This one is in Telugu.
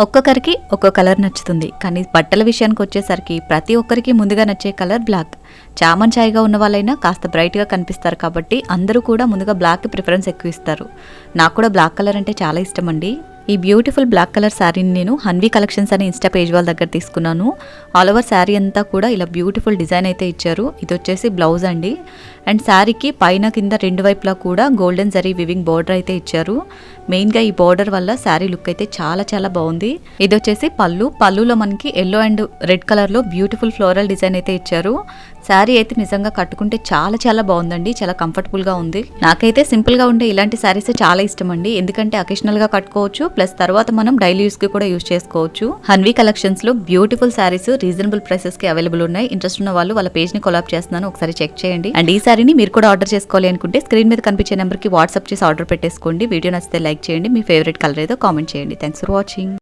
ఒక్కొక్కరికి ఒక్కో కలర్ నచ్చుతుంది, కానీ బట్టల విషయానికి వచ్చేసరికి ప్రతి ఒక్కరికి ముందుగా నచ్చే కలర్ బ్లాక్. చామన్ ఛాయ్గా ఉన్న వాళ్ళైనా కాస్త బ్రైట్గా కనిపిస్తారు కాబట్టి అందరూ కూడా ముందుగా బ్లాక్కి ప్రిఫరెన్స్ ఎక్కువ ఇస్తారు. నాకు కూడా బ్లాక్ కలర్ అంటే చాలా ఇష్టం అండి. ఈ బ్యూటిఫుల్ బ్లాక్ కలర్ శారీని నేను హన్వీ కలెక్షన్స్ అనే ఇన్స్టా పేజ్ వాళ్ళ దగ్గర తీసుకున్నాను. ఆల్ ఓవర్ శారీ అంతా కూడా ఇలా బ్యూటిఫుల్ డిజైన్ అయితే ఇచ్చారు. ఇది వచ్చేసి బ్లౌజ్ అండి. అండ్ శారీకి పైన కింద రెండు వైపులా కూడా గోల్డెన్ జరీ వివింగ్ బార్డర్ అయితే ఇచ్చారు. మెయిన్గా ఈ బార్డర్ వల్ల శారీ లుక్ అయితే చాలా చాలా బాగుంది. ఇది వచ్చేసి పళ్ళులో మనకి ఎల్లో అండ్ రెడ్ కలర్లో బ్యూటిఫుల్ ఫ్లోరల్ డిజైన్ అయితే ఇచ్చారు. శారీ అయితే నిజంగా కట్టుకుంటే చాలా చాలా బాగుందండి, చాలా కంఫర్టబుల్గా ఉంది. నాకైతే సింపుల్గా ఉండే ఇలాంటి శారీస్ చాలా ఇష్టం అండి, ఎందుకంటే అకేషనల్గా కట్టుకోవచ్చు, ప్లస్ తర్వాత మనం డైలీ యూస్కి కూడా యూస్ చేసుకోవచ్చు. హన్వీ కలెక్షన్స్లో బ్యూటిఫుల్ శారీస్ రీజనబుల్ ప్రైసెస్కి అవైలబుల్ ఉన్నాయి. ఇంట్రెస్ట్ ఉన్న వాళ్ళు వాళ్ళ పేజ్ని కొలాబ్ చేస్తున్నాను, ఒకసారి చెక్ చేయండి. అండ్ ఈ శారీని మీరు కూడా ఆర్డర్ చేసుకోవాలి అనుకుంటే స్క్రీన్ మీద కనిపించే నెంబర్కి వాట్సాప్ చేసి ఆర్డర్ పెట్టేసుకోండి. వీడియో నచ్చితే లైక్ చేయండి, మీ ఫేవరెట్ కలర్ ఏదో కామెంట్ చేయండి. Thanks for watching.